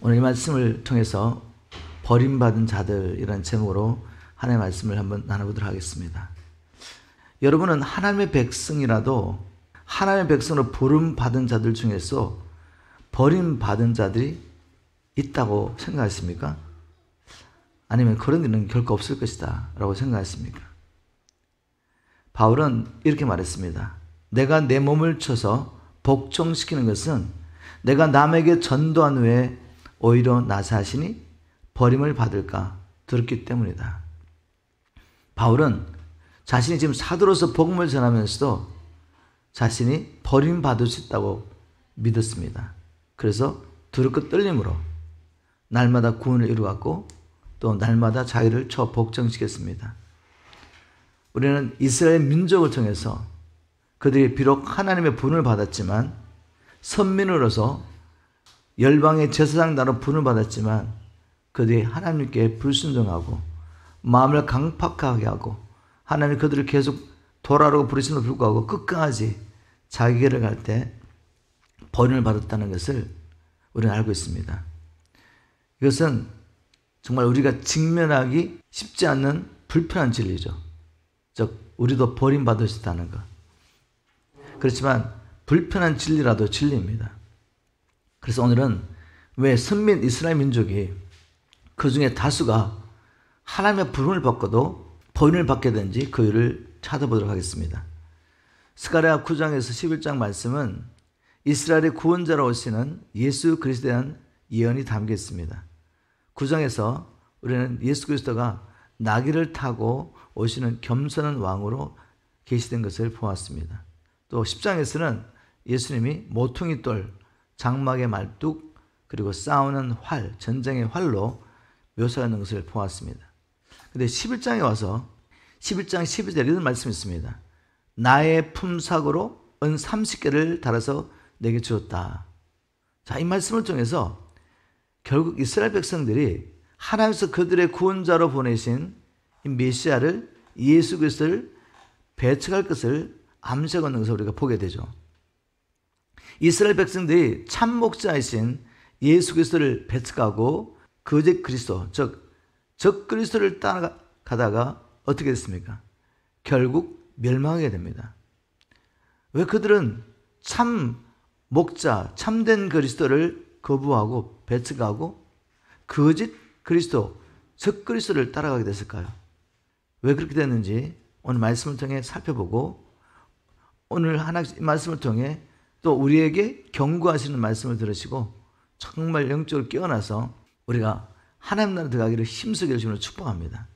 오늘 이 말씀을 통해서 버림받은 자들이라는 제목으로 하나님의 말씀을 한번 나눠보도록 하겠습니다. 여러분은 하나님의 백성이라도 하나님의 백성으로 부름받은 자들 중에서 버림받은 자들이 있다고 생각하십니까? 아니면 그런 일은 결코 없을 것이다 라고 생각하십니까? 바울은 이렇게 말했습니다. 내가 내 몸을 쳐서 복종시키는 것은 내가 남에게 전도한 후에 오히려 나 자신이 버림을 받을까 두렵기 때문이다. 바울은 자신이 지금 사도로서 복음을 전하면서도 자신이 버림받을 수 있다고 믿었습니다. 그래서 두렵고 떨림으로 날마다 구원을 이루었고 또 날마다 자기를 쳐 복종시켰습니다. 우리는 이스라엘 민족을 통해서 그들이 비록 하나님의 분을 받았지만 선민으로서 열방의 제사장 나라 분을 받았지만 그들이 하나님께 불순종하고 마음을 강팍하게 하고 하나님이 그들을 계속 돌아오라고 부르심에도 불구하고 끝까지 자기 길을 갈 때 버림을 받았다는 것을 우리는 알고 있습니다. 이것은 정말 우리가 직면하기 쉽지 않는 불편한 진리죠. 즉 우리도 버림받을 수 있다는 것. 그렇지만 불편한 진리라도 진리입니다. 그래서 오늘은 왜 선민 이스라엘 민족이 그 중에 다수가 하나님의 부름을 받고도 버림을 받게 된지 그 이유를 찾아보도록 하겠습니다. 스가랴 9장에서 11장 말씀은 이스라엘의 구원자로 오시는 예수 그리스도에 대한 예언이 담겨 있습니다. 9장에서 우리는 예수 그리스도가 나귀를 타고 오시는 겸손한 왕으로 계시된 것을 보았습니다. 또 10장에서는 예수님이 모퉁이 돌, 장막의 말뚝, 그리고 싸우는 활, 전쟁의 활로 묘사하는 것을 보았습니다. 근데 11장에 와서 11장 12절에 이런 말씀이 있습니다. 나의 품삯으로 은 30개를 달아서 내게 주었다. 자, 이 말씀을 통해서 결국 이스라엘 백성들이 하나님께서 그들의 구원자로 보내신 이 메시아를 예수 그리스도를 배척할 것을 암시하고 있는 것을 우리가 보게 되죠. 이스라엘 백성들이 참 목자이신 예수 그리스도를 배척하고 거짓 그리스도, 즉 그리스도를 따라가다가 어떻게 됐습니까? 결국 멸망하게 됩니다. 왜 그들은 참 목자, 참된 그리스도를 거부하고 배척하고 거짓 그리스도, 적 그리스도를 따라가게 됐을까요? 왜 그렇게 됐는지 오늘 말씀을 통해 살펴보고 오늘 하나님 말씀을 통해 또 우리에게 경고하시는 말씀을 들으시고 정말 영적으로 깨어나서 우리가 하나님 나라 들어가기를 힘쓰게 해주시는 축복합니다.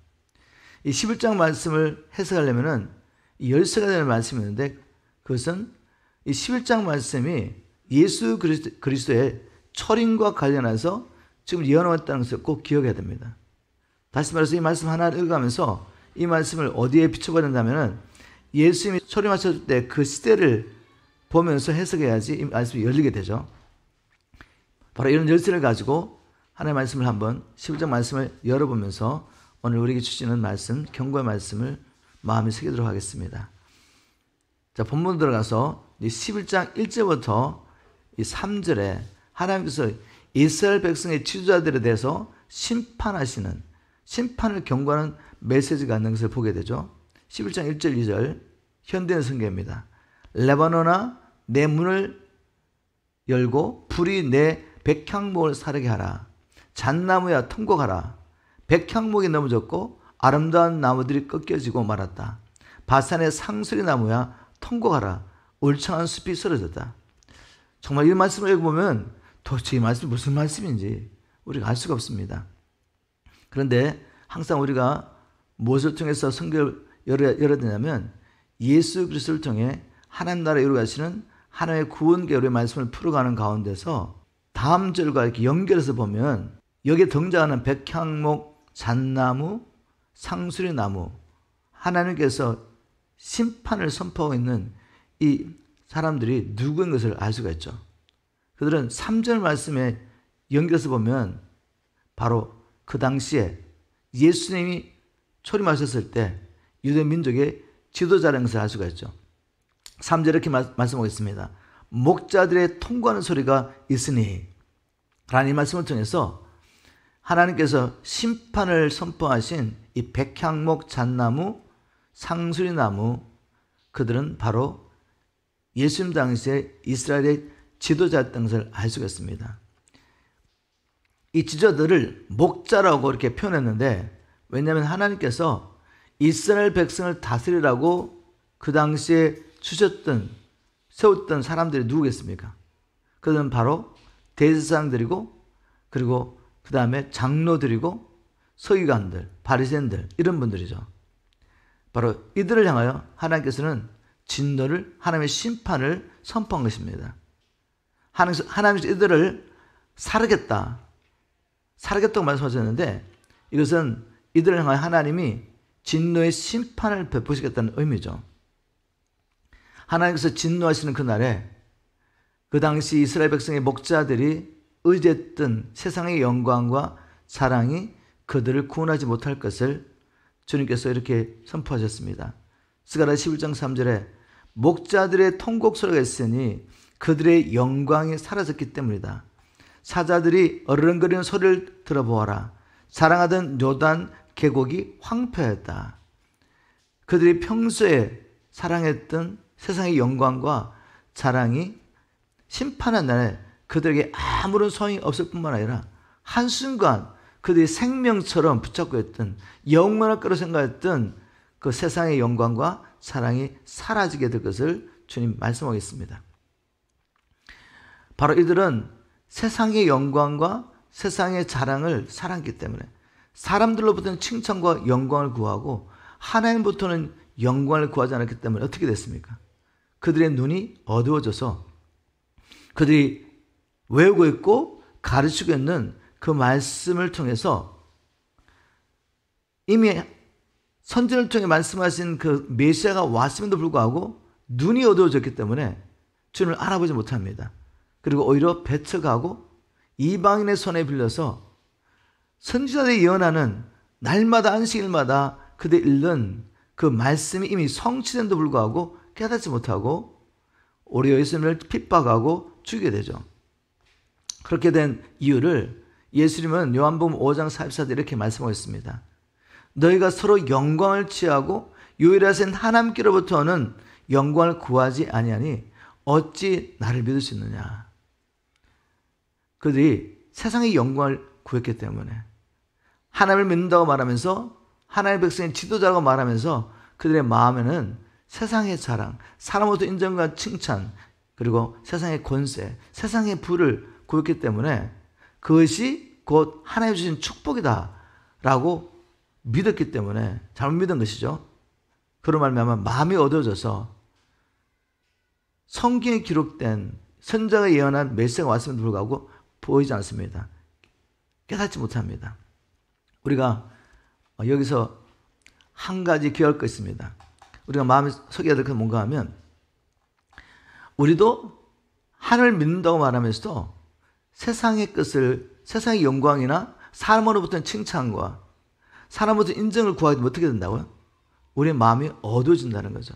이 11장 말씀을 해석하려면은 13개가 되는 말씀이 있는데 그것은 이 11장 말씀이 예수 그리스도의 철인과 관련해서 지금 예언했다는 것을 꼭 기억해야 됩니다. 다시 말해서 이 말씀 하나를 읽어가면서 이 말씀을 어디에 비춰봐야 된다면은 예수님이 초림하셨을 때 그 시대를 보면서 해석해야지 이 말씀이 열리게 되죠. 바로 이런 열쇠를 가지고 하나님의 말씀을 한번 11장 말씀을 열어보면서 오늘 우리에게 주시는 말씀, 경고의 말씀을 마음에 새기도록 하겠습니다. 자, 본문 들어가서 이 11장 1절부터 이 3절에 하나님께서 이스라엘 백성의 지도자들에 대해서 심판하시는, 심판을 경고하는 메시지가 있는 것을 보게 되죠. 11장 1절 2절 현대인 성경입니다. 레바논아 내 문을 열고 불이 내 백향목을 사르게 하라. 잣나무야 통곡하라. 백향목이 넘어졌고 아름다운 나무들이 꺾여지고 말았다. 바산의 상수리 나무야 통곡하라. 울창한 숲이 쓰러졌다. 정말 이 말씀을 읽어보면 도대체 이 말씀이 무슨 말씀인지 우리가 알 수가 없습니다. 그런데 항상 우리가 무엇을 통해서 성경을 열어야 되냐면 예수 그리스도를 통해 하나님 나라에 이루어가시는 하나님의 구원 계획의 말씀을 풀어가는 가운데서 다음 절과 이렇게 연결해서 보면 여기에 등장하는 백향목, 잣나무, 상수리 나무, 하나님께서 심판을 선포하고 있는 이 사람들이 누구인 것을 알 수가 있죠. 그들은 3절 말씀에 연결해서 보면 바로 그 당시에 예수님이 초림하셨을 때 유대 민족의 지도자라는 것을 알 수가 있죠. 3절 이렇게 말씀하고 있습니다. 목자들의 통곡하는 소리가 있으니 라는 이 말씀을 통해서 하나님께서 심판을 선포하신 이 백향목, 잣나무, 상수리나무, 그들은 바로 예수님 당시에 이스라엘의 지도자였던 것을 알 수가 있습니다. 이 지도자들을 목자라고 이렇게 표현했는데, 왜냐하면 하나님께서 이스라엘 백성을 다스리라고 그 당시에 세웠던 사람들이 누구겠습니까? 그들은 바로 대제사장들이고, 그리고 그 다음에 장로들이고, 서기관들, 바리새인들, 이런 분들이죠. 바로 이들을 향하여 하나님께서는 진노를, 하나님의 심판을 선포한 것입니다. 하나님께서 이들을 사르겠다고 말씀하셨는데, 이것은 이들을 향하여 하나님이 진노의 심판을 베푸시겠다는 의미죠. 하나님께서 진노하시는 그날에 그 당시 이스라엘 백성의 목자들이 의지했던 세상의 영광과 사랑이 그들을 구원하지 못할 것을 주님께서 이렇게 선포하셨습니다. 스가랴 11장 3절에 목자들의 통곡 소리가 있으니 그들의 영광이 사라졌기 때문이다. 사자들이 어르렁거리는 소리를 들어보아라. 사랑하던 요단 계곡이 황폐했다. 그들이 평소에 사랑했던 세상의 영광과 사랑이 심판한 날에 그들에게 아무런 소용이 없을 뿐만 아니라 한순간 그들이 생명처럼 붙잡고 있던, 영원할 거로 생각했던 그 세상의 영광과 사랑이 사라지게 될 것을 주님 말씀하겠습니다. 바로 이들은 세상의 영광과 세상의 자랑을 사랑했기 때문에 사람들로부터는 칭찬과 영광을 구하고 하나님부터는 영광을 구하지 않았기 때문에 어떻게 됐습니까? 그들의 눈이 어두워져서 그들이 외우고 있고 가르치고 있는 그 말씀을 통해서 이미 선지자를 통해 말씀하신 그 메시아가 왔음에도 불구하고 눈이 어두워졌기 때문에 주님을 알아보지 못합니다. 그리고 오히려 배척하고 이방인의 손에 빌려서 선지자들이 예언하는 날마다 안식일마다 그들 읽는 그 말씀이 이미 성취된데도 불구하고 깨닫지 못하고 오히려 예수님을 핍박하고 죽이게 되죠. 그렇게 된 이유를 예수님은 요한복음 5장 44절에 이렇게 말씀하셨습니다. 너희가 서로 영광을 취하고 유일하신 하나님께로부터는 영광을 구하지 아니하니 어찌 나를 믿을 수 있느냐. 그들이 세상의 영광을 구했기 때문에 하나님을 믿는다고 말하면서 하나님의 백성의 지도자라고 말하면서 그들의 마음에는 세상의 자랑, 사람으로부터 인정과 칭찬, 그리고 세상의 권세, 세상의 부를 구했기 때문에 그것이 곧 하나님 주신 축복이다 라고 믿었기 때문에 잘못 믿은 것이죠. 그런 말미암아 마음이 어두워져서 성경에 기록된 선지자가 예언한 메시아가 왔음에도 불구하고 보이지 않습니다. 깨닫지 못합니다. 우리가 여기서 한 가지 기억할 거 있습니다. 우리가 마음에 새겨야 될 건 뭔가 하면, 우리도 하나님을 믿는다고 말하면서도 세상의 것을, 세상의 영광이나 사람으로부터는 칭찬과 사람으로부터 인정을 구하기 어떻게 된다고요? 우리의 마음이 어두워진다는 거죠.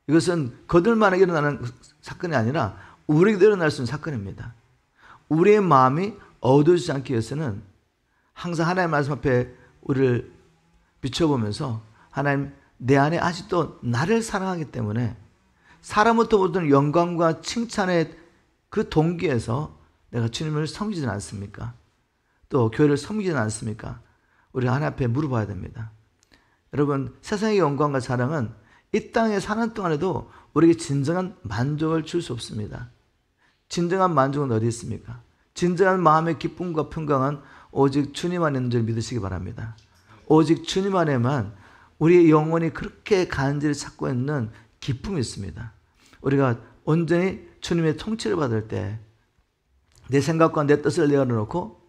이것은 그들만에 일어나는 사건이 아니라 우리에게도 일어날 수 있는 사건입니다. 우리의 마음이 어두워지지 않기 위해서는 항상 하나님의 말씀 앞에 우리를 비춰보면서, 하나님, 내 안에 아직도 나를 사랑하기 때문에 사람부터 보던 영광과 칭찬의 그 동기에서 내가 주님을 섬기지는 않습니까? 또 교회를 섬기지는 않습니까? 우리가 하나님 앞에 물어봐야 됩니다. 여러분, 세상의 영광과 자랑은 이 땅에 사는 동안에도 우리에게 진정한 만족을 줄 수 없습니다. 진정한 만족은 어디 있습니까? 진정한 마음의 기쁨과 평강은 오직 주님 안에 있는 줄 믿으시기 바랍니다. 오직 주님 안에만 우리의 영혼이 그렇게 간절히 찾고 있는 기쁨이 있습니다. 우리가 온전히 주님의 통치를 받을 때 내 생각과 내 뜻을 내어놓고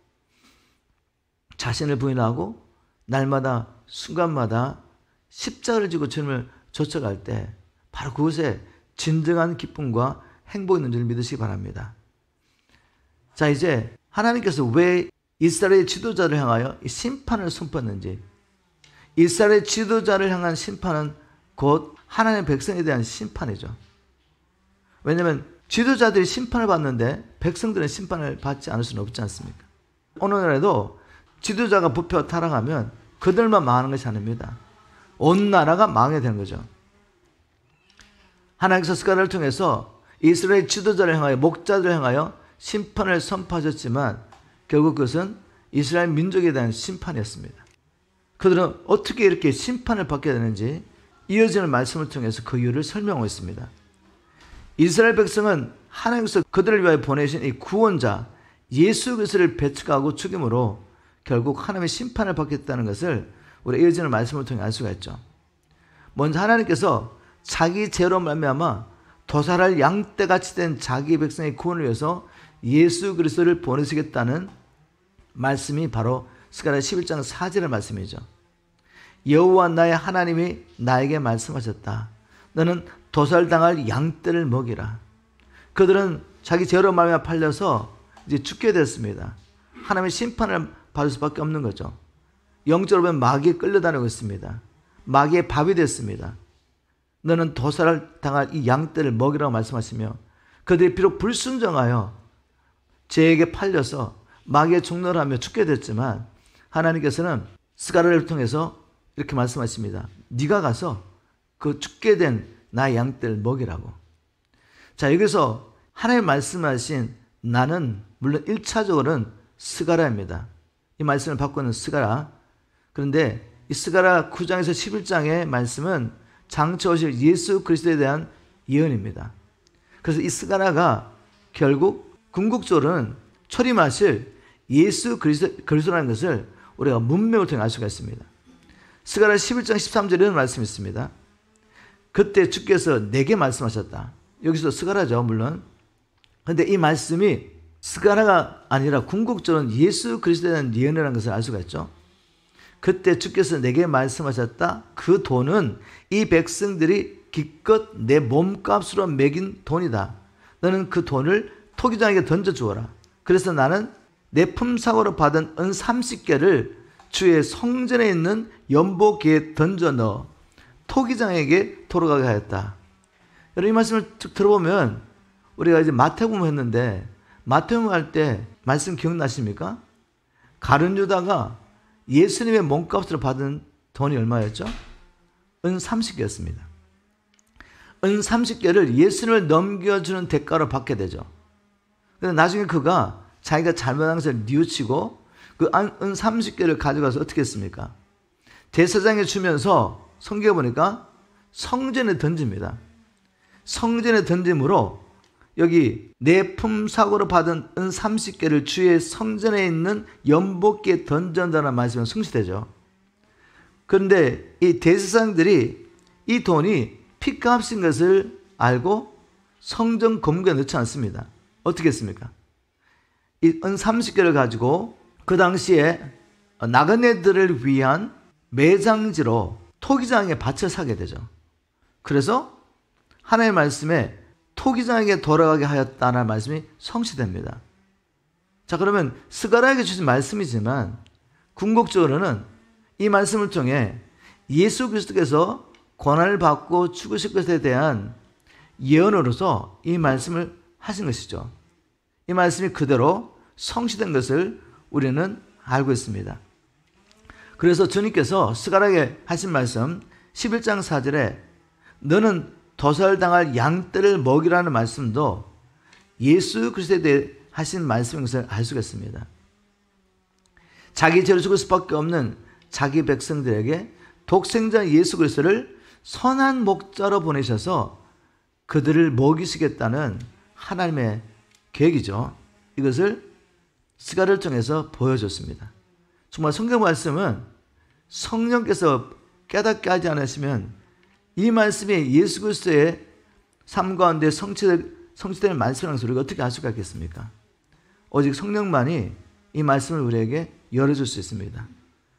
자신을 부인하고 날마다 순간마다 십자가를 지고 주님을 쫓아갈 때 바로 그곳에 진정한 기쁨과 행복이 있는 줄 믿으시기 바랍니다. 자, 이제 하나님께서 왜 이스라엘 지도자를 향하여 이 심판을 선포했는지, 이스라엘 지도자를 향한 심판은 곧 하나님의 백성에 대한 심판이죠. 왜냐하면 지도자들이 심판을 받는데 백성들은 심판을 받지 않을 수는 없지 않습니까? 오늘날에도 지도자가 부패와 타락하면 그들만 망하는 것이 아닙니다. 온 나라가 망하게 되는 거죠. 하나님께서 스가랴를 통해서 이스라엘 지도자를 향하여, 목자들을 향하여 심판을 선포하셨지만 결국 그것은 이스라엘 민족에 대한 심판이었습니다. 그들은 어떻게 이렇게 심판을 받게 되는지 이어지는 말씀을 통해서 그 이유를 설명하고 있습니다. 이스라엘 백성은 하나님께서 그들을 위하여 보내신 이 구원자 예수 그리스도를 배척하고 죽임으로 결국 하나님의 심판을 받겠다는 것을 우리 이어지는 말씀을 통해 알 수가 있죠. 먼저 하나님께서 자기 죄로 말미암아 도살할 양떼같이 된 자기 백성의 구원을 위해서 예수 그리스도를 보내시겠다는 말씀이 바로 스가랴 11장 4절의 말씀이죠. 여호와 나의 하나님이 나에게 말씀하셨다. 너는 도살당할 양떼를 먹이라. 그들은 자기 죄로 말미암아 팔려서 이제 죽게 됐습니다. 하나님의 심판을 받을 수밖에 없는 거죠. 영적으로 보면 마귀에 끌려다니고 있습니다. 마귀의 밥이 됐습니다. 너는 도살당할 이 양떼를 먹이라고 말씀하시며 그들이 비록 불순종하여 죄에게 팔려서 마귀의 종노를 하며 죽게 됐지만 하나님께서는 스가랴를 통해서 이렇게 말씀하십니다. 네가 가서 그 죽게 된 나의 양떼를 먹이라고. 자, 여기서 하나님 말씀하신 나는 물론 1차적으로는 스가랴입니다. 이 말씀을 받고 있는 스가랴. 그런데 이 스가랴 9장에서 11장의 말씀은 장차 오실 예수 그리스도에 대한 예언입니다. 그래서 이 스가랴가 결국 궁극적으로는 초림하실 예수 그리스도라는 것을 우리가 문맥을 통해 알 수가 있습니다. 스가랴 11장 13절에 이런 말씀이 있습니다. 그때 주께서 내게 말씀하셨다. 여기서 스가랴죠, 물론. 그런데 이 말씀이 스가랴가 아니라 궁극적으로는 예수 그리스도에 대한 예언이라는 것을 알 수가 있죠. 그때 주께서 내게 말씀하셨다. 그 돈은 이 백성들이 기껏 내 몸값으로 매긴 돈이다. 너는 그 돈을 토기장에게 던져주어라. 그래서 나는 내 품삯으로 받은 은 30개를 주의 성전에 있는 연복기에 던져 넣어 토기장에게 돌아가게 하였다. 여러분, 이 말씀을 쭉 들어보면 우리가 이제 마태복음 했는데 마태복음 할 때 말씀 기억나십니까? 가룟 유다가 예수님의 몸값으로 받은 돈이 얼마였죠? 은 30개였습니다. 은 30개를 예수님을 넘겨주는 대가로 받게 되죠. 그런데 나중에 그가 자기가 잘못한 것을 뉘우치고 그 은 30개를 가져가서 어떻게 했습니까? 대사장에 주면서 성경에 보니까 성전에 던집니다. 성전에 던짐으로 여기 내 품삯으로 받은 은 30개를 주의 성전에 있는 연복기에 던진다는 말씀은 성취되죠. 그런데 이 대제사장들이 이 돈이 핏값인 것을 알고 성전 건물에 넣지 않습니다. 어떻게 했습니까? 이 은 30개를 가지고 그 당시에 나그네들을 위한 매장지로 토기장에 밭을 사게 되죠. 그래서 하나님의 말씀에 토기장에게 돌아가게 하였다는 말씀이 성취됩니다. 자, 그러면 스가랴에게 주신 말씀이지만 궁극적으로는 이 말씀을 통해 예수 그리스도께서 고난을 받고 죽으실 것에 대한 예언으로서 이 말씀을 하신 것이죠. 이 말씀이 그대로 성취된 것을 우리는 알고 있습니다. 그래서 주님께서 스가랴에게 하신 말씀 11장 4절에 너는 도살당할 양떼를 먹이라는 말씀도 예수 그리스도에 대해 하신 말씀인 것을 알 수가 있습니다. 자기 죄로 죽을 수밖에 없는 자기 백성들에게 독생자 예수 그리스도를 선한 목자로 보내셔서 그들을 먹이시겠다는 하나님의 계획이죠. 이것을 스가랴를 통해서 보여줬습니다. 정말 성경 말씀은 성령께서 깨닫게 하지 않으시면 이 말씀이 예수 그리스도의 삶 가운데 성취되는 말씀이라는 것을 우리가 어떻게 알 수가 있겠습니까? 오직 성령만이 이 말씀을 우리에게 열어줄 수 있습니다.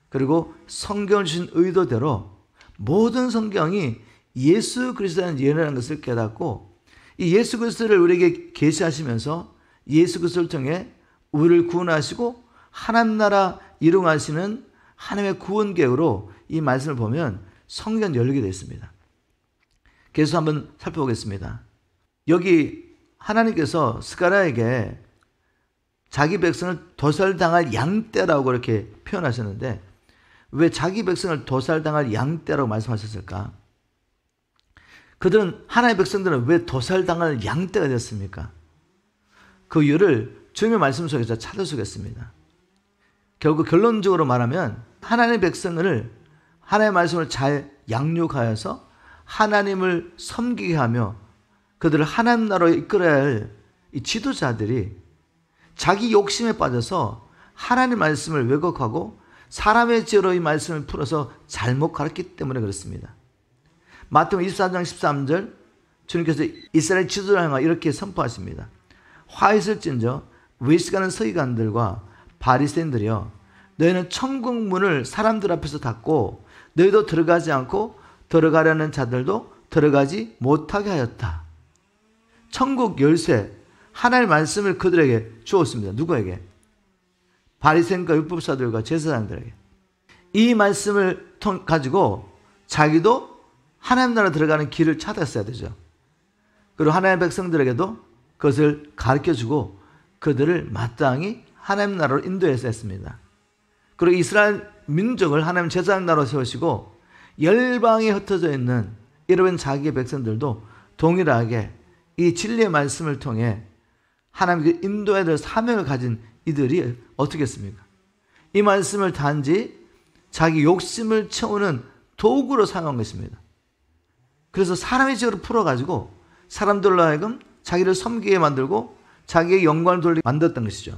그리고 성경을 주신 의도대로 모든 성경이 예수 그리스도라는 예언이라는 것을 깨닫고 이 예수 그리스도를 우리에게 계시하시면서 예수 그리스도를 통해 우리를 구원하시고 하나님 나라 이루하시는 하나님의 구원 계획으로 이 말씀을 보면 성경이 열리게 되어 있습니다. 계속 한번 살펴보겠습니다. 여기 하나님께서 스가랴에게 자기 백성을 도살당할 양떼라고 이렇게 표현하셨는데 왜 자기 백성을 도살당할 양떼라고 말씀하셨을까? 하나님의 백성들은 왜 도살당할 양떼가 되었습니까? 그 이유를 주님의 말씀 속에서 찾을 수 있겠습니다. 결국 결론적으로 말하면 하나님의 백성을 하나님의 말씀을 잘 양육하여서 하나님을 섬기게 하며 그들을 하나님 나라로 이끌어야 할 이 지도자들이 자기 욕심에 빠져서 하나님의 말씀을 왜곡하고 사람의 지혜로 이 말씀을 풀어서 잘못 가르쳤기 때문에 그렇습니다. 마태복음 24장 13절 주님께서 이스라엘 지도자를 향하여 이렇게 선포하십니다. 화 있을진저 외식하는 서기관들과 바리새인들이여 너희는 천국 문을 사람들 앞에서 닫고 너희도 들어가지 않고 들어가려는 자들도 들어가지 못하게 하였다. 천국 열쇠 하나님의 말씀을 그들에게 주었습니다. 누구에게? 바리새인과 율법사들과 제사장들에게. 이 말씀을 가지고 자기도 하나님 나라 들어가는 길을 찾았어야 되죠. 그리고 하나님의 백성들에게도 그것을 가르쳐주고 그들을 마땅히 하나님 나라로 인도했어야 했습니다. 그리고 이스라엘 민족을 하나님 제사장 나라로 세우시고 열방에 흩어져 있는 이런 자기의 백성들도 동일하게 이 진리의 말씀을 통해 하나님께 인도해야 될 사명을 가진 이들이 어떻게 했습니까? 이 말씀을 단지 자기 욕심을 채우는 도구로 사용한 것입니다. 그래서 사람의 지혜로 풀어가지고 사람들로 하여금 자기를 섬기게 만들고 자기의 영광을 돌리게 만들었던 것이죠.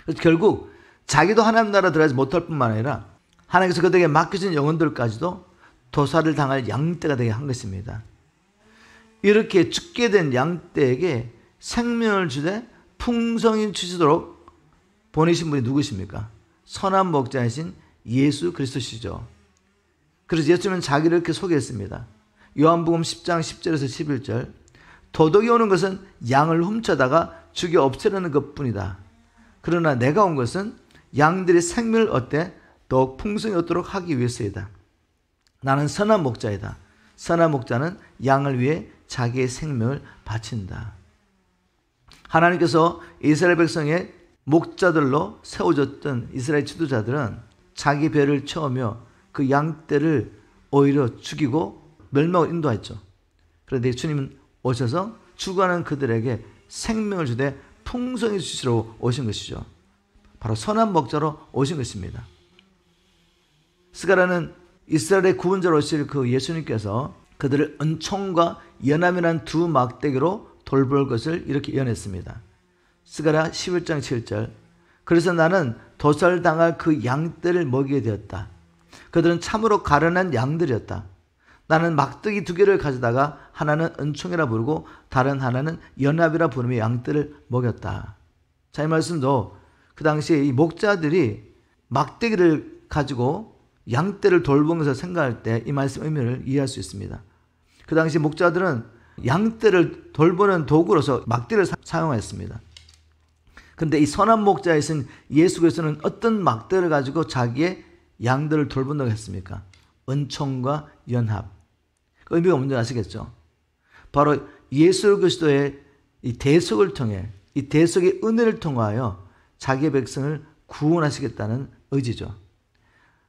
그래서 결국 자기도 하나님 나라 들어가지 못할 뿐만 아니라 하나님께서 그들에게 맡겨진 영혼들까지도 도살을 당할 양떼가 되게 한 것입니다. 이렇게 죽게 된 양떼에게 생명을 주되 풍성히 주시도록 보내신 분이 누구십니까? 선한 목자이신 예수 그리스도시죠. 그래서 예수님은 자기를 이렇게 소개했습니다. 요한복음 10장 10절에서 11절 도둑이 오는 것은 양을 훔쳐다가 죽여 없애려는 것뿐이다. 그러나 내가 온 것은 양들이 생명을 얻되 더욱 풍성히 얻도록 하기 위해서이다. 나는 선한 목자이다. 선한 목자는 양을 위해 자기의 생명을 바친다. 하나님께서 이스라엘 백성의 목자들로 세워졌던 이스라엘 지도자들은 자기 배를 채우며 그 양떼를 오히려 죽이고 멸망을 인도했죠. 그런데 주님은 오셔서 죽어가는 그들에게 생명을 주되 풍성히 주시러 오신 것이죠. 바로 선한 목자로 오신 것입니다. 스가랴는 이스라엘의 구원자로 오실 그 예수님께서 그들을 은총과 연합이라는 두 막대기로 돌볼 것을 이렇게 예언했습니다. 스가랴 11장 7절 그래서 나는 도살당할 그 양떼를 먹이게 되었다. 그들은 참으로 가련한 양들이었다. 나는 막대기 두 개를 가져다가 하나는 은총이라 부르고 다른 하나는 연합이라 부르며 양떼를 먹였다. 자, 이 말씀도 그 당시에 이 목자들이 막대기를 가지고 양떼를 돌보면서 생각할 때 이 말씀 의미를 이해할 수 있습니다. 그 당시 목자들은 양떼를 돌보는 도구로서 막대기를 사용했습니다. 그런데 이 선한 목자이신 예수 그리스도는 어떤 막대기를 가지고 자기의 양들을 돌본다고 했습니까? 은총과 연합. 그 의미가 뭔지 아시겠죠? 바로 예수 그리스도의 이 대속을 통해 이 대속의 은혜를 통하여 자기의 백성을 구원하시겠다는 의지죠.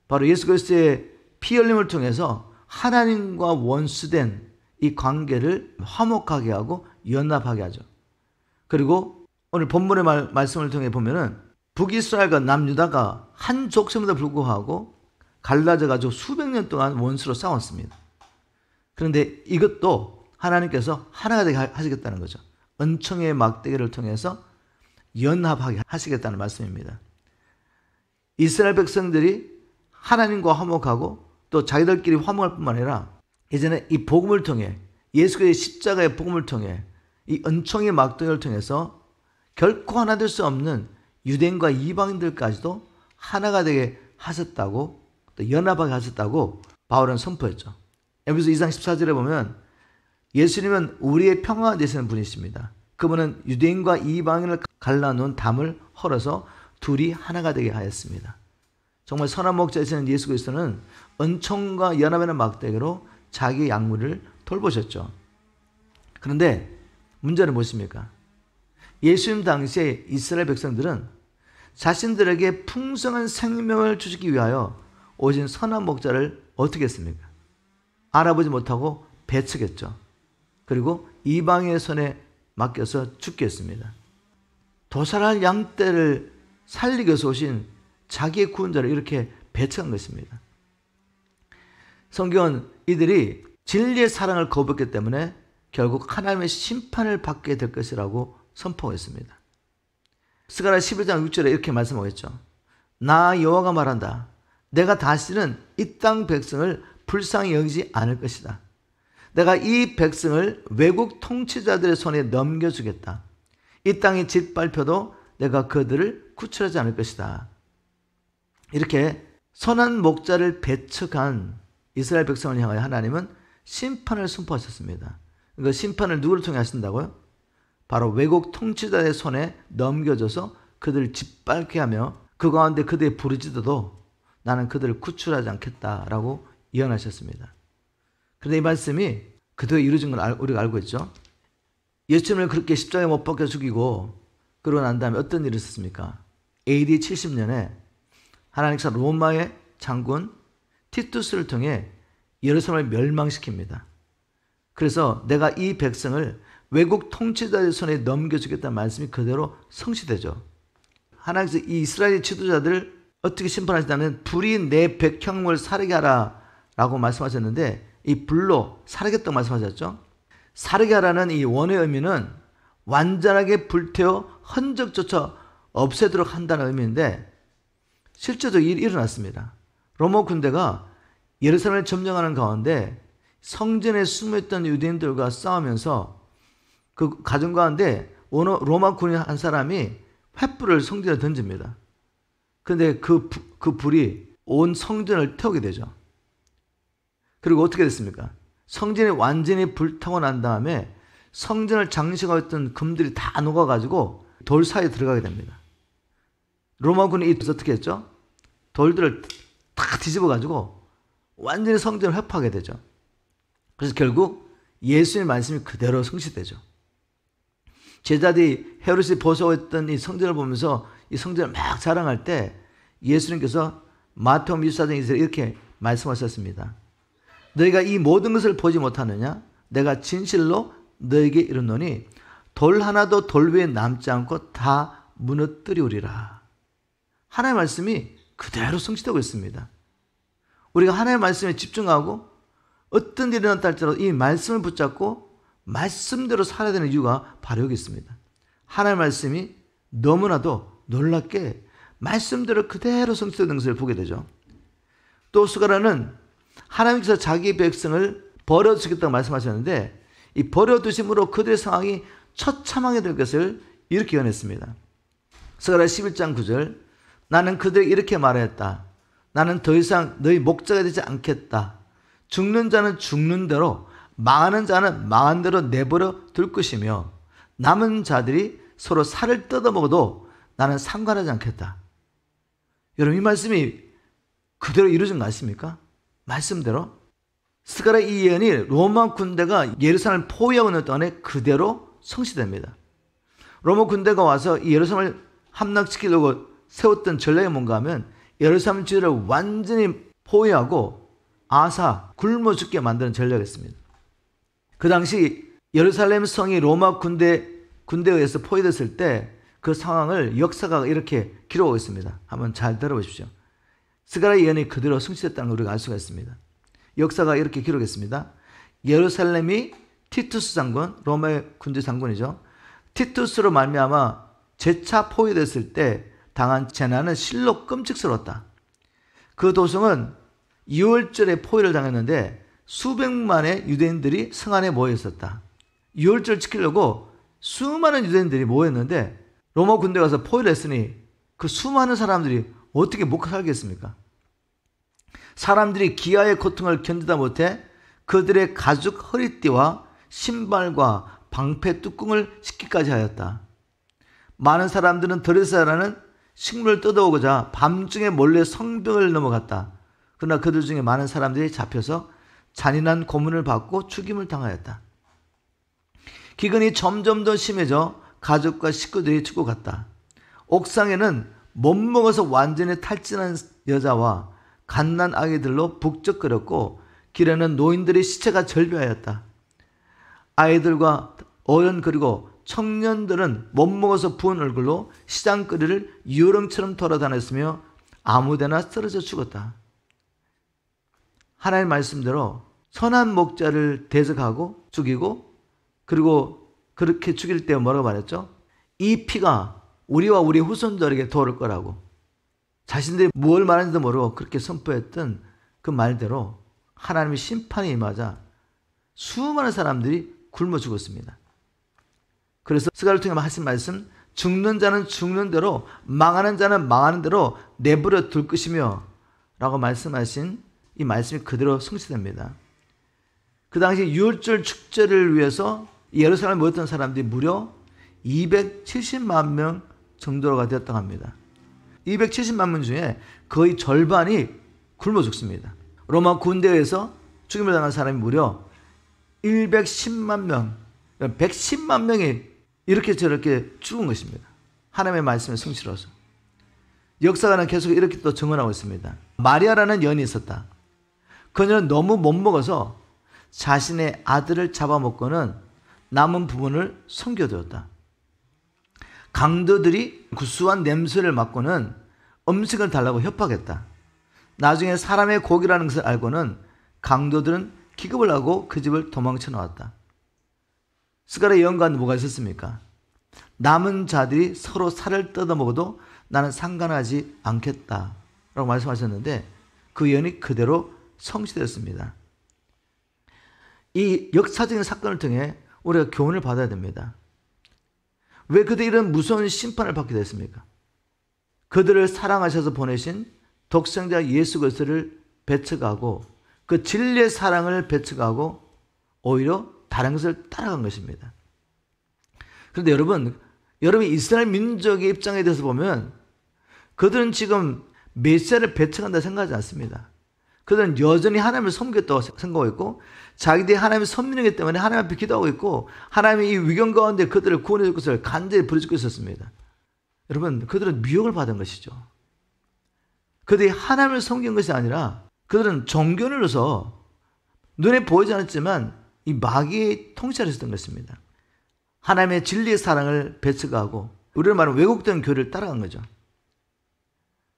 바로 예수 그리스도의 피 흘림을 통해서 하나님과 원수된 이 관계를 화목하게 하고 연합하게 하죠. 그리고 오늘 본문의 말씀을 통해 보면은 북이스라엘과 남유다가 한 족속임에도 불구하고 갈라져 가지고 수백 년 동안 원수로 싸웠습니다. 그런데 이것도 하나님께서 하나가 되게 하시겠다는 거죠. 은총의 막대기를 통해서 연합하게 하시겠다는 말씀입니다. 이스라엘 백성들이 하나님과 화목하고 또 자기들끼리 화목할 뿐만 아니라 이제는 이 복음을 통해 예수의 십자가의 복음을 통해 이 은총의 막대기를 통해서 결코 하나 될 수 없는 유대인과 이방인들까지도 하나가 되게 하셨다고 또 연합하게 하셨다고 바울은 선포했죠. 에베소 2장 14절에 보면 예수님은 우리의 평화가 되시는 분이십니다. 그분은 유대인과 이방인을 갈라놓은 담을 헐어서 둘이 하나가 되게 하였습니다. 정말 선한 목자이신 예수 그리스도는 은총과 연합하는 막대기로 자기 양무를 돌보셨죠. 그런데 문제는 무엇입니까? 예수님 당시에 이스라엘 백성들은 자신들에게 풍성한 생명을 주시기 위하여 오신 선한 목자를 어떻게 했습니까? 알아보지 못하고 배척했죠. 그리고 이방인의 손에 맡겨서 죽게 했습니다. 도살할 양떼를 살리기 위해서 오신 자기의 구원자를 이렇게 배척한 것입니다. 성경은 이들이 진리의 사랑을 거부했기 때문에 결국 하나님의 심판을 받게 될 것이라고 선포했습니다. 스가랴 11장 6절에 이렇게 말씀하겠죠. 나 여호와가 말한다. 내가 다시는 이 땅 백성을 불쌍히 여기지 않을 것이다. 내가 이 백성을 외국 통치자들의 손에 넘겨주겠다. 이 땅이 짓밟혀도 내가 그들을 구출하지 않을 것이다. 이렇게 선한 목자를 배척한 이스라엘 백성을 향하여 하나님은 심판을 선포하셨습니다. 그 심판을 누구를 통해 하신다고요? 바로 외국 통치자의 손에 넘겨줘서 그들을 짓밟게 하며 그 가운데 그들이 부르짖어도 나는 그들을 구출하지 않겠다라고 예언하셨습니다. 그런데 이 말씀이 그대로 이루어진 걸 우리가 알고 있죠. 예수님을 그렇게 십자가에 못 박혀 죽이고 그러고 난 다음에 어떤 일이 있었습니까? AD 70년에 하나님께서 로마의 장군 티투스를 통해 예루살렘을 멸망시킵니다. 그래서 내가 이 백성을 외국 통치자의 손에 넘겨주겠다는 말씀이 그대로 성취되죠. 하나님께서 이 이스라엘 지도자들 어떻게 심판하시냐면 불이 내 백향목을 사르게 하라 라고 말씀하셨는데 이 불로 사르겠다고 말씀하셨죠. 사르게 하라는 이 원의 의미는 완전하게 불태워 흔적조차 없애도록 한다는 의미인데 실제로 일이 일어났습니다. 로마 군대가 예루살렘을 점령하는 가운데 성전에 숨어있던 유대인들과 싸우면서 그 가정 가운데 로마 군인 한 사람이 횃불을 성전에 던집니다. 그런데 그 불이 온 성전을 태우게 되죠. 그리고 어떻게 됐습니까? 성전이 완전히 불타고 난 다음에 성전을 장식하고 있던 금들이 다 녹아가지고 돌 사이에 들어가게 됩니다. 로마군이 어떻게 했죠? 돌들을 다 뒤집어가지고 완전히 성전을 회파하게 되죠. 그래서 결국 예수님의 말씀이 그대로 성취되죠. 제자들이 헤롯이 보수했던 이 성전을 보면서 이 성전을 막 자랑할 때 예수님께서 마태복음 24장에서 이렇게 말씀하셨습니다. 너희가 이 모든 것을 보지 못하느냐? 내가 진실로 너에게 이르노니 돌 하나도 돌 위에 남지 않고 다 무너뜨리우리라. 하나님의 말씀이 그대로 성취되고 있습니다. 우리가 하나님의 말씀에 집중하고 어떤 일이 일어났다 할지라도 이 말씀을 붙잡고 말씀대로 살아야 되는 이유가 바로 여기 있습니다. 하나님의 말씀이 너무나도 놀랍게 말씀대로 그대로 성취되는 것을 보게 되죠. 또 스가랴는 하나님께서 자기 백성을 버려두시겠다고 말씀하셨는데 이 버려두심으로 그들의 상황이 처참하게 될 것을 이렇게 예언했습니다. 스가랴 11장 9절 나는 그들에게 이렇게 말하였다. 나는 더 이상 너희 목자가 되지 않겠다. 죽는 자는 죽는 대로 망하는 자는 망한 대로 내버려 둘 것이며 남은 자들이 서로 살을 뜯어먹어도 나는 상관하지 않겠다. 여러분 이 말씀이 그대로 이루어진 거 아십니까? 말씀대로 스가랴 이 예언이 로마 군대가 예루살렘을 포위하고 있는 동안에 그대로 성취됩니다. 로마 군대가 와서 이 예루살렘을 함락시키려고 세웠던 전략이 뭔가 하면 예루살렘 지도를 완전히 포위하고 아사 굶어 죽게 만드는 전략이었습니다. 그 당시 예루살렘 성이 로마 군대에 의해서 포위됐을 때 그 상황을 역사가 이렇게 기록하고 있습니다. 한번 잘 들어보십시오. 스가랴 예언이 그대로 성취됐다는 걸 우리가 알 수가 있습니다. 역사가 이렇게 기록했습니다. 예루살렘이 티투스 장군, 로마의 군대 장군이죠. 티투스로 말미암아 재차 포위됐을 때 당한 재난은 실로 끔찍스러웠다. 그 도성은 6월절에 포위를 당했는데 수백만의 유대인들이 성 안에 모여 있었다. 6월절 지키려고 수많은 유대인들이 모였는데 로마 군대가 가서 포위를 했으니 그 수많은 사람들이 어떻게 먹고 살겠습니까? 사람들이 기아의 고통을 견디다 못해 그들의 가죽 허리띠와 신발과 방패 뚜껑을 씻기까지 하였다. 많은 사람들은 드레스라는 식물을 뜯어오고자 밤중에 몰래 성벽을 넘어갔다. 그러나 그들 중에 많은 사람들이 잡혀서 잔인한 고문을 받고 죽임을 당하였다. 기근이 점점 더 심해져 가족과 식구들이 죽고 갔다. 옥상에는 못 먹어서 완전히 탈진한 여자와 갓난 아이들로 북적거렸고 길에는 노인들의 시체가 절벽하였다. 아이들과 어른 그리고 청년들은 못 먹어서 부은 얼굴로 시장거리를 유령처럼 돌아다녔으며 아무데나 쓰러져 죽었다. 하나님의 말씀대로 선한 목자를 대적하고 죽이고 그리고 그렇게 죽일 때 뭐라고 말했죠? 이 피가 우리와 우리 후손들에게 돌을 거라고 자신들이 뭘 말하는지도 모르고 그렇게 선포했던 그 말대로 하나님의 심판이 임하자 수많은 사람들이 굶어 죽었습니다. 그래서 스가랴를 통해 하신 말씀, 죽는 자는 죽는 대로 망하는 자는 망하는 대로 내버려 둘 것이며 라고 말씀하신 이 말씀이 그대로 성취됩니다. 그 당시 유월절 축제를 위해서 예루살렘에 모였던 사람들이 무려 270만 명 정도가 되었다고 합니다. 270만 명 중에 거의 절반이 굶어 죽습니다. 로마 군대에서 죽임을 당한 사람이 무려 110만 명, 110만 명이 이렇게 저렇게 죽은 것입니다. 하나님의 말씀의 성취로서. 역사가는 계속 이렇게 또 증언하고 있습니다. 마리아라는 여인이 있었다. 그녀는 너무 못 먹어서 자신의 아들을 잡아먹고는 남은 부분을 숨겨두었다. 강도들이 구수한 냄새를 맡고는 음식을 달라고 협박했다. 나중에 사람의 고기라는 것을 알고는 강도들은 기겁을 하고 그 집을 도망쳐 나왔다. 스가랴 예언가는 뭐가 있었습니까? 남은 자들이 서로 살을 뜯어먹어도 나는 상관하지 않겠다 라고 말씀하셨는데 그 예언이 그대로 성취되었습니다. 이 역사적인 사건을 통해 우리가 교훈을 받아야 됩니다. 왜 그들이 이런 무서운 심판을 받게 됐습니까? 그들을 사랑하셔서 보내신 독생자 예수 그리스도를 배척하고 그 진리의 사랑을 배척하고 오히려 다른 것을 따라간 것입니다. 그런데 여러분이 이스라엘 민족의 입장에 대해서 보면 그들은 지금 메시아를 배척한다 생각하지 않습니다. 그들은 여전히 하나님을 섬겼다고 생각하고 있고 자기들이 하나님을 섬기기 때문에 하나님 앞에 기도하고 있고 하나님이 이 위경 가운데 그들을 구원해 줄 것을 간절히 부르짖고 있었습니다. 여러분, 그들은 미혹을 받은 것이죠. 그들이 하나님을 섬긴 것이 아니라 그들은 종교를로서 눈에 보이지 않았지만 이 마귀의 통치를 했던 것입니다. 하나님의 진리의 사랑을 배척하고 우리로 말하면 왜곡된 교리를 따라간 거죠.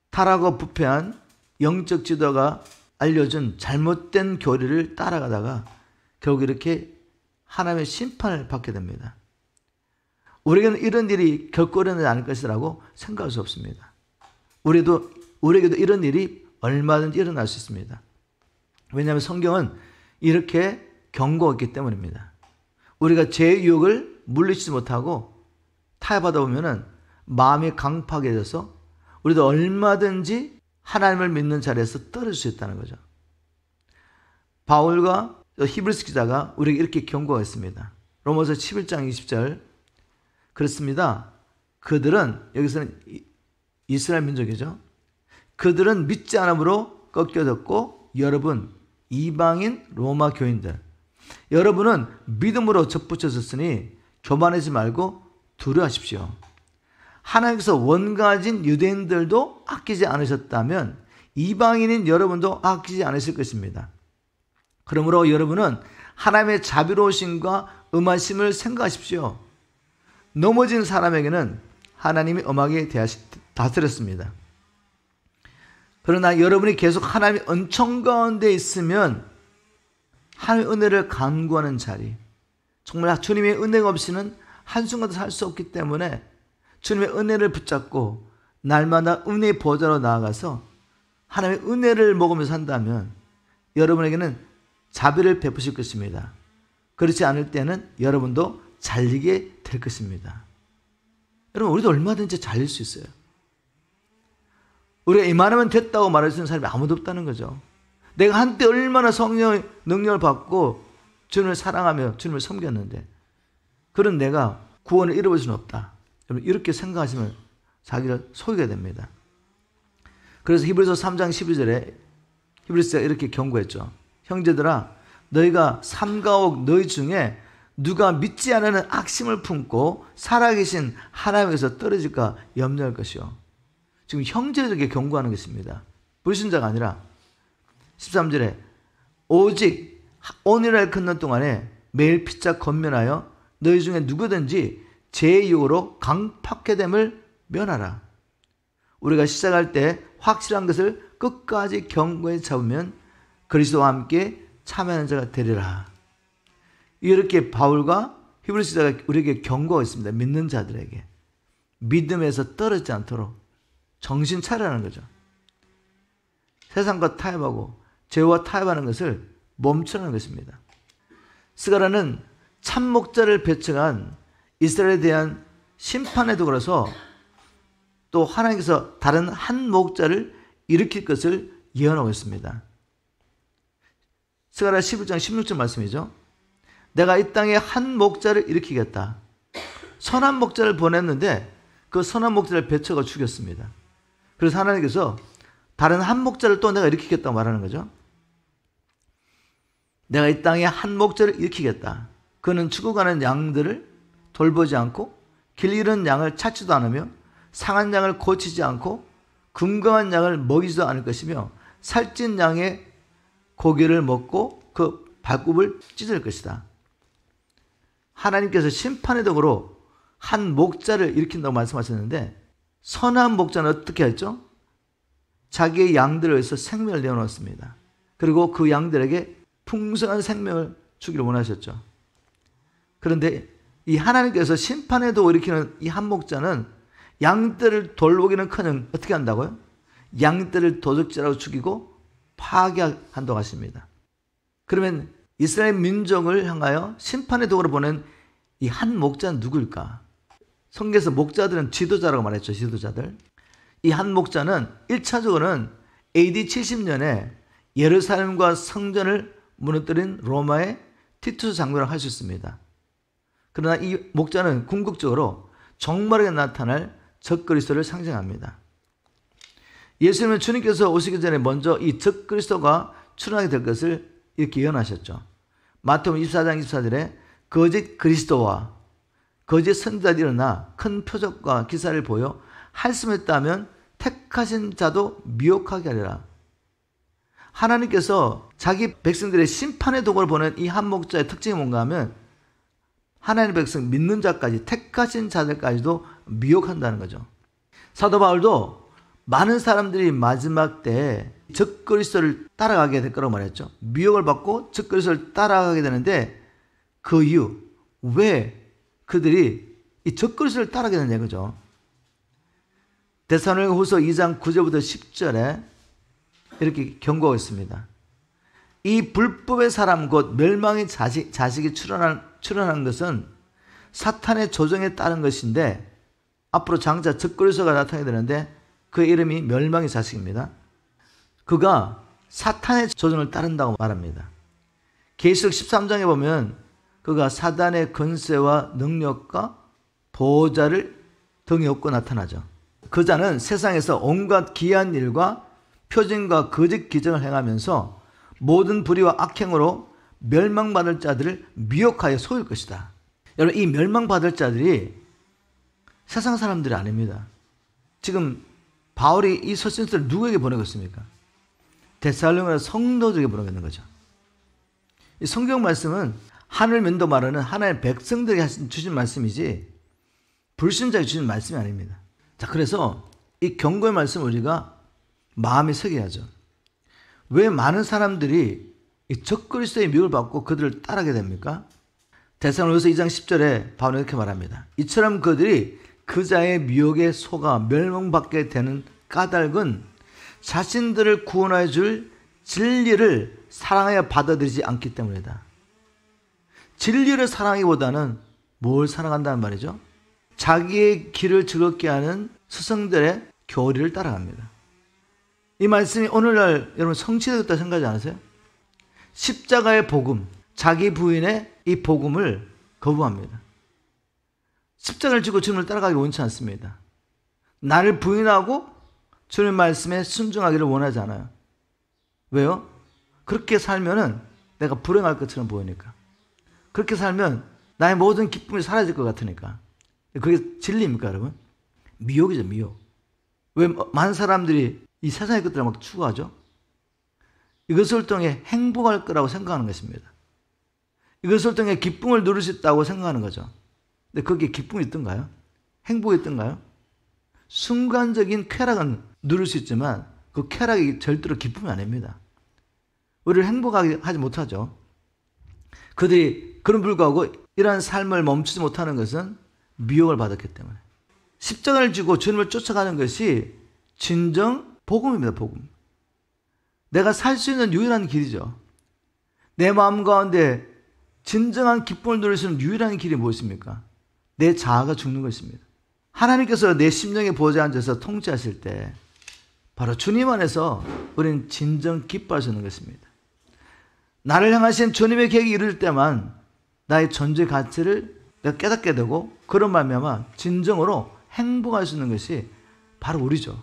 타락하고 부패한 영적 지도가 알려준 잘못된 교리를 따라가다가 결국 이렇게 하나님의 심판을 받게 됩니다. 우리에게는 이런 일이 결코 일어나지 않을 것이라고 생각할 수 없습니다. 우리에게도 이런 일이 얼마든지 일어날 수 있습니다. 왜냐하면 성경은 이렇게 경고했기 때문입니다. 우리가 죄의 유혹을 물리치지 못하고 타협하다 보면 마음이 강팍해져서 우리도 얼마든지 하나님을 믿는 자리에서 떨어질 수 있다는 거죠. 바울과 히브리서 기자가 우리에게 이렇게 경고했습니다. 로마서 11장 20절 그렇습니다. 그들은 여기서는 이스라엘 민족이죠. 그들은 믿지 않음으로 꺾여졌고 여러분 이방인 로마 교인들 여러분은 믿음으로 접붙여졌으니 교만하지 말고 두려워하십시오. 하나님께서 원가진 유대인들도 아끼지 않으셨다면 이방인인 여러분도 아끼지 않으실 것입니다. 그러므로 여러분은 하나님의 자비로우심과 음하심을 생각하십시오. 넘어진 사람에게는 하나님이 엄하게 다스렸습니다. 그러나 여러분이 계속 하나님의 은총 가운데 있으면 하나님의 은혜를 간구하는 자리, 정말 주님의 은혜가 없이는 한순간도 살 수 없기 때문에 주님의 은혜를 붙잡고 날마다 은혜의 보좌로 나아가서 하나님의 은혜를 먹으면서 산다면 여러분에게는 자비를 베푸실 것입니다. 그렇지 않을 때는 여러분도 잘리게 될 것입니다. 여러분, 우리도 얼마든지 잘릴 수 있어요. 우리가 이만하면 됐다고 말할 수 있는 사람이 아무도 없다는 거죠. 내가 한때 얼마나 성령의 능력을 받고 주님을 사랑하며 주님을 섬겼는데 그런 내가 구원을 잃어볼 수는 없다. 여러분, 이렇게 생각하시면 자기를 속이게 됩니다. 그래서 히브리서 3장 12절에 히브리서가 이렇게 경고했죠. 형제들아, 너희가 삼가옥 너희 중에 누가 믿지 않는 악심을 품고 살아계신 하나님에서 떨어질까 염려할 것이요. 지금 형제들에게 경고하는 것입니다. 불신자가 아니라 13절에 오직 오늘날 걷는 동안에 매일 피차 건면하여 너희 중에 누구든지 제 유혹으로 강팍해 됨을 면하라. 우리가 시작할 때 확실한 것을 끝까지 견고히 잡으면 그리스도와 함께 참여하는 자가 되리라. 이렇게 바울과 히브리서 기자가 우리에게 경고하고 있습니다. 믿는 자들에게. 믿음에서 떨어지지 않도록 정신 차리라는 거죠. 세상과 타협하고 죄와 타협하는 것을 멈추라는 것입니다. 스가랴는 참목자를 배척한 이스라엘에 대한 심판의 도구라서 또 하나님께서 다른 한 목자를 일으킬 것을 예언하고 있습니다. 스가랴 11장 16절 말씀이죠. 내가 이 땅에 한 목자를 일으키겠다. 선한 목자를 보냈는데 그 선한 목자를 배척하고 죽였습니다. 그래서 하나님께서 다른 한 목자를 또 내가 일으키겠다고 말하는 거죠. 내가 이 땅에 한 목자를 일으키겠다. 그는 죽어가는 양들을 돌보지 않고 길 잃은 양을 찾지도 않으며 상한 양을 고치지 않고 금강한 양을 먹이지도 않을 것이며 살찐 양의 고기를 먹고 그 발굽을 찢을 것이다. 하나님께서 심판의 덕으로 한 목자를 일으킨다고 말씀하셨는데 선한 목자는 어떻게 했죠? 자기의 양들을 위해서 생명을 내어놓았습니다. 그리고 그 양들에게 풍성한 생명을 주기를 원하셨죠. 그런데 이 하나님께서 심판의 덕을 일으키는 이 한 목자는 양들을 돌보기는커녕 어떻게 한다고요? 양들을 도적질하고 죽이고 파괴한다고 하십니다. 그러면 이스라엘 민족을 향하여 심판의 도구로 보낸 이 한 목자는 누구일까? 성경에서 목자들은 지도자라고 말했죠. 지도자들. 이 한 목자는 1차적으로는 AD 70년에 예루살렘과 성전을 무너뜨린 로마의 티투스 장군이라고 할 수 있습니다. 그러나 이 목자는 궁극적으로 종말에 나타날 적그리스도를 상징합니다. 예수님은 주님께서 오시기 전에 먼저 이 적그리스도가 출현하게 될 것을 이렇게 예언하셨죠. 마태복음 24장 24절에 거짓 그리스도와 거짓 선지자들이 일어나 큰 표적과 기사를 보여 할 수 있다면 택하신 자도 미혹하게 하리라. 하나님께서 자기 백성들의 심판의 도구를 보낸 이 한 목자의 특징이 뭔가 하면 하나님의 백성 믿는 자까지 택하신 자들까지도 미혹한다는 거죠. 사도 바울도 많은 사람들이 마지막 때 적그리스도를 따라가게 될 거라고 말했죠. 미혹을 받고 적그리스도를 따라가게 되는데 그 이유, 왜 그들이 이 적그리스도를 따라가게 되냐 이거죠. 데살로니가후서 2장 9절부터 10절에 이렇게 경고하고 있습니다. 이 불법의 사람 곧 멸망의 자식이 출현한 것은 사탄의 조정에 따른 것인데 앞으로 장차 적그리스도가 나타나게 되는데 그의 이름이 멸망의 자식입니다. 그가 사탄의 조정을 따른다고 말합니다. 계시록 13장에 보면 그가 사단의 권세와 능력과 보호자를 등에 업고 나타나죠. 그 자는 세상에서 온갖 기이한 일과 표징과 거짓 기적을 행하면서 모든 불의와 악행으로 멸망받을 자들을 미혹하여 속일 것이다. 여러분, 이 멸망받을 자들이 세상 사람들이 아닙니다. 지금 바울이 이 서신서를 누구에게 보내고 있습니까? 데살로니가 성도들에게 보내고 있는 거죠. 이 성경 말씀은 하늘 면도 말하는 하나님의 백성들에게 주신 말씀이지 불신자에게 주신 말씀이 아닙니다. 자, 그래서 이 경고의 말씀을 우리가 마음에 새겨야죠. 왜 많은 사람들이 이 적그리스도의 미혹을 받고 그들을 따르게 됩니까? 데살로니가서 2장 10절에 바울은 이렇게 말합니다. 이처럼 그들이 그 자의 미혹에 속아 멸망받게 되는 까닭은 자신들을 구원하여 줄 진리를 사랑하여 받아들이지 않기 때문이다. 진리를 사랑하기보다는 뭘 사랑한다는 말이죠? 자기의 길을 즐겁게 하는 스승들의 교리를 따라갑니다. 이 말씀이 오늘날 여러분 성취되었다 생각하지 않으세요? 십자가의 복음, 자기 부인의 이 복음을 거부합니다. 십자가를 지고 주님을 따라가기 원치 않습니다. 나를 부인하고 주님 말씀에 순종하기를 원하지 않아요. 왜요? 그렇게 살면은 내가 불행할 것처럼 보이니까. 그렇게 살면 나의 모든 기쁨이 사라질 것 같으니까. 그게 진리입니까, 여러분? 미혹이죠, 미혹. 왜 많은 사람들이 이 세상의 것들을 막 추구하죠? 이것을 통해 행복할 거라고 생각하는 것입니다. 이것을 통해 기쁨을 누릴 수 있다고 생각하는 거죠. 근데 거기에 기쁨이 있던가요? 행복이 있던가요? 순간적인 쾌락은 누릴 수 있지만 그 쾌락이 절대로 기쁨이 아닙니다. 우리를 행복하게 하지 못하죠. 그들이 그런 불구하고 이러한 삶을 멈추지 못하는 것은 미혹을 받았기 때문에. 십자가를 지고 주님을 쫓아가는 것이 진정 복음입니다. 복음. 내가 살 수 있는 유일한 길이죠. 내 마음 가운데 진정한 기쁨을 누릴 수 있는 유일한 길이 무엇입니까? 내 자아가 죽는 것입니다. 하나님께서 내 심령에 보좌에 앉아서 통치하실 때 바로 주님 안에서 우리는 진정 기뻐할 수 있는 것입니다. 나를 향하신 주님의 계획이 이룰 때만 나의 존재 가치를 내가 깨닫게 되고 그런 말미암아 진정으로 행복할 수 있는 것이 바로 우리죠.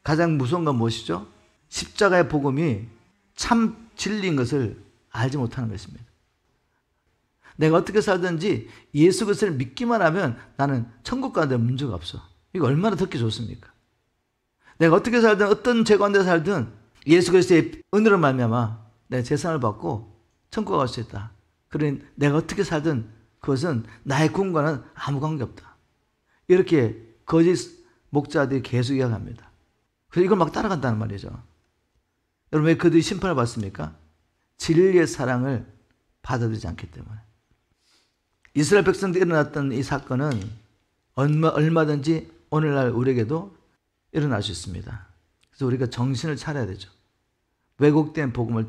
가장 무서운 건 무엇이죠? 십자가의 복음이 참 진리인 것을 알지 못하는 것입니다. 내가 어떻게 살든지 예수 그리스도를 믿기만 하면 나는 천국 가는데 문제가 없어. 이거 얼마나 듣기 좋습니까? 내가 어떻게 살든 어떤 죄 가운데 살든 예수 그리스도의 은혜로 말미암아 내 재산을 받고 천국 갈 수 있다. 그러니 내가 어떻게 살든 그것은 나의 구원과는 아무 관계없다. 이렇게 거짓 목자들이 계속 이야기합니다. 그래서 이걸 막 따라간다는 말이죠. 여러분 왜 그들이 심판을 받습니까? 진리의 사랑을 받아들이지 않기 때문에. 이스라엘 백성들이 일어났던 이 사건은 얼마든지 오늘날 우리에게도 일어날 수 있습니다. 그래서 우리가 정신을 차려야 되죠. 왜곡된 복음을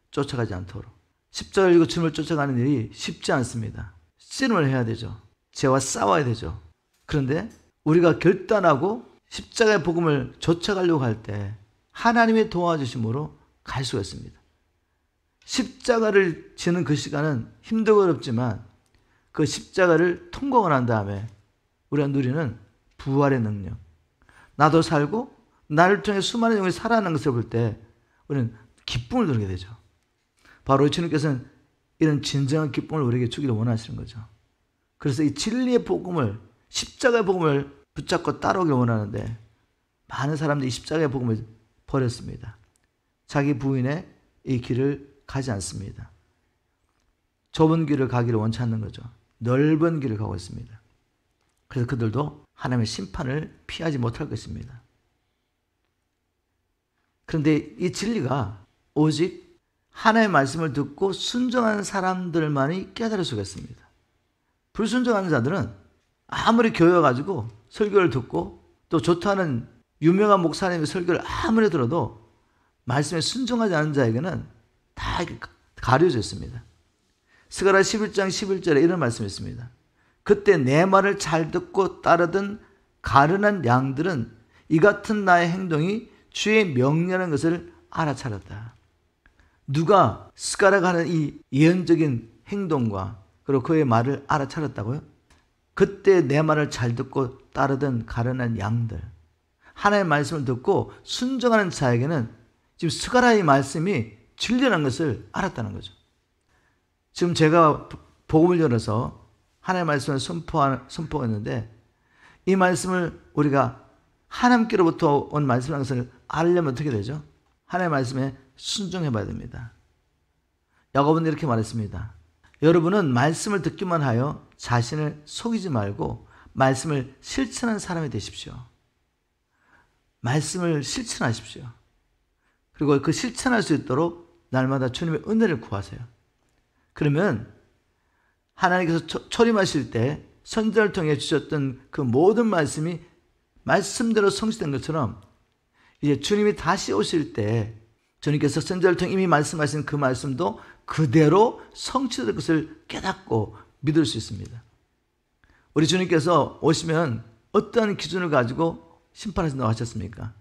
쫓아가지 않도록. 십자가를 지고 주님을 쫓아가는 일이 쉽지 않습니다. 씨름을 해야 되죠. 죄와 싸워야 되죠. 그런데 우리가 결단하고 십자가의 복음을 쫓아가려고 할 때 하나님의 도와주심으로 갈 수가 있습니다. 십자가를 지는 그 시간은 힘들고 어렵지만 그 십자가를 통과하고 난 다음에 우리가 누리는 부활의 능력. 나도 살고 나를 통해 수많은 영혼이 살아나는 것을 볼 때 우리는 기쁨을 누리게 되죠. 바로 주님께서는 이런 진정한 기쁨을 우리에게 주기를 원하시는 거죠. 그래서 이 진리의 복음을, 십자가의 복음을 붙잡고 따라오길 원하는데 많은 사람들이 이 십자가의 복음을 버렸습니다. 자기 부인의 이 길을 가지 않습니다. 좁은 길을 가기를 원치 않는 거죠. 넓은 길을 가고 있습니다. 그래서 그들도 하나님의 심판을 피하지 못할 것입니다. 그런데 이 진리가 오직 하나님의 말씀을 듣고 순종하는 사람들만이 깨달을 수가 있습니다. 불순종하는 자들은 아무리 교회 와가지고 설교를 듣고 또 좋다는 유명한 목사님의 설교를 아무리 들어도 말씀에 순종하지 않은 자에게는 다 가려져 있습니다. 스가랴 11장 11절에 이런 말씀이 있습니다. 그때 내 말을 잘 듣고 따르던 가련한 양들은 이 같은 나의 행동이 주의 명령하는 것을 알아차렸다. 누가 스가랴가 하는 이 예언적인 행동과 그리고 그의 말을 알아차렸다고요? 그때 내 말을 잘 듣고 따르던 가련한 양들. 하나님의 말씀을 듣고 순종하는 자에게는 지금 스가랴의 말씀이 진리라는 것을 알았다는 거죠. 지금 제가 복음을 열어서 하나님의 말씀을 선포했는데 이 말씀을 우리가 하나님께로부터 온 말씀이라는 것을 알려면 어떻게 되죠? 하나님의 말씀에 순종해 봐야 됩니다. 야고보는 이렇게 말했습니다. 여러분은 말씀을 듣기만 하여 자신을 속이지 말고 말씀을 실천하는 사람이 되십시오. 말씀을 실천하십시오. 그리고 그 실천할 수 있도록 날마다 주님의 은혜를 구하세요. 그러면 하나님께서 초림하실 때 선지자를 통해 주셨던 그 모든 말씀이 말씀대로 성취된 것처럼 이제 주님이 다시 오실 때 주님께서 선지자를 통해 이미 말씀하신 그 말씀도 그대로 성취될 것을 깨닫고 믿을 수 있습니다. 우리 주님께서 오시면 어떠한 기준을 가지고 심판하신다고 하셨습니까?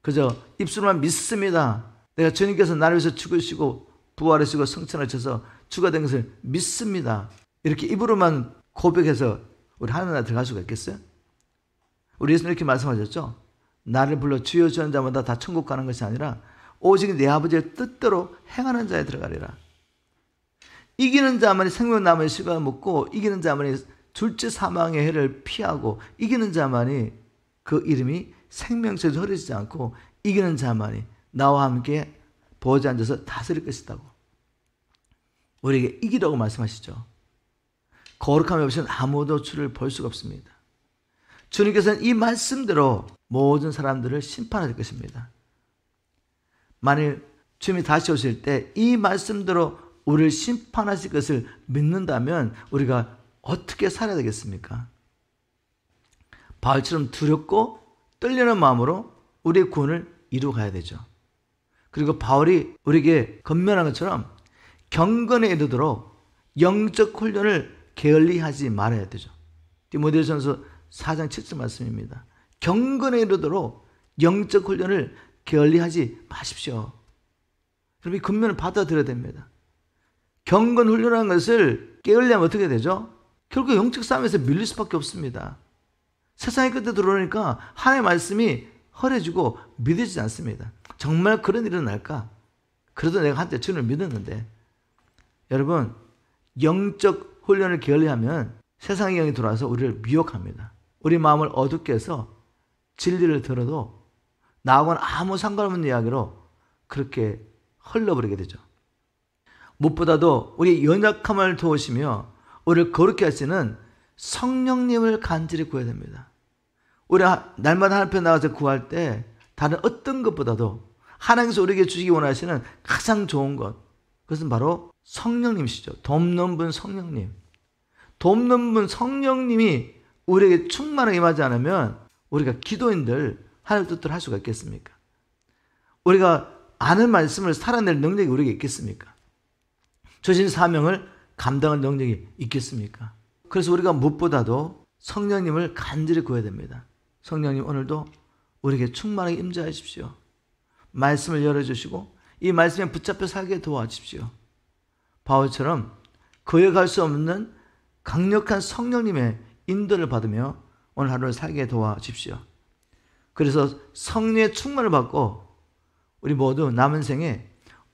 그저 입술로만 믿습니다. 내가 주님께서 나를 위해서 죽으시고 부활하시고 성천하셔서 주가 된 것을 믿습니다. 이렇게 입으로만 고백해서 우리 하나님 나라에 들어갈 수가 있겠어요? 우리 예수님 이렇게 말씀하셨죠? 나를 불러 주여 주여 하는 자마다 다 천국 가는 것이 아니라 오직 내 아버지의 뜻대로 행하는 자에 들어가리라. 이기는 자만이 생명 남은 시간을 먹고 이기는 자만이 둘째 사망의 해를 피하고 이기는 자만이 그 이름이 생명책에 흐르지 않고 이기는 자만이 나와 함께 보좌에 앉아서 다스릴 것이다고 우리에게 이기라고 말씀하시죠. 거룩함이 없이는 아무도 주를 볼 수가 없습니다. 주님께서는 이 말씀대로 모든 사람들을 심판하실 것입니다. 만일 주님이 다시 오실 때 이 말씀대로 우리를 심판하실 것을 믿는다면 우리가 어떻게 살아야 되겠습니까? 바울처럼 두렵고 떨리는 마음으로 우리의 구원을 이루어가야 되죠. 그리고 바울이 우리에게 건면한 것처럼 경건에 이르도록 영적 훈련을 게을리하지 말아야 되죠. 디모데전서 4장 7절 말씀입니다. 경건에 이르도록 영적 훈련을 게을리하지 마십시오. 그럼 이 건면을 받아들여야 됩니다. 경건 훈련하는 것을 게을리하면 어떻게 되죠? 결국 영적 싸움에서 밀릴 수밖에 없습니다. 세상의 끝에 들어오니까 하나님의 말씀이 허해지고 믿어지지 않습니다. 정말 그런 일이 날까? 그래도 내가 한때 주님을 믿었는데. 여러분, 영적 훈련을 게을리하면 세상의 영이 들어와서 우리를 미혹합니다. 우리 마음을 어둡게 해서 진리를 들어도 나하고는 아무 상관없는 이야기로 그렇게 흘러버리게 되죠. 무엇보다도 우리 연약함을 도우시며 우리를 거룩게 하시는 성령님을 간절히 구해야 됩니다. 우리 날마다 하나님 앞에 나가서 구할 때 다른 어떤 것보다도 하나님께서 우리에게 주시기 원하시는 가장 좋은 것, 그것은 바로 성령님이시죠. 돕는 분 성령님. 돕는 분 성령님이 우리에게 충만하게 임하지 않으면 우리가 기도인들 하나님 뜻대로 할 수가 있겠습니까? 우리가 아는 말씀을 살아낼 능력이 우리에게 있겠습니까? 주신 사명을 감당할 능력이 있겠습니까? 그래서 우리가 무엇보다도 성령님을 간절히 구해야 됩니다. 성령님 오늘도 우리에게 충만하게 임재하십시오. 말씀을 열어주시고 이 말씀에 붙잡혀 살게 도와주십시오. 바울처럼 거역할 수 없는 강력한 성령님의 인도를 받으며 오늘 하루를 살게 도와주십시오. 그래서 성령의 충만을 받고 우리 모두 남은 생에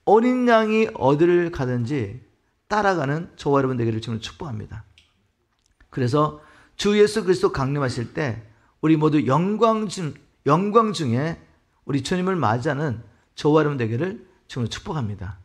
어린 양이 어디를 가든지 따라가는 저와 여러분 되기를 지금 축복합니다. 그래서 주 예수 그리스도 강림하실 때 우리 모두 영광 중에 우리 주님을 맞이하는 저와 여러분 되기를 지금 축복합니다.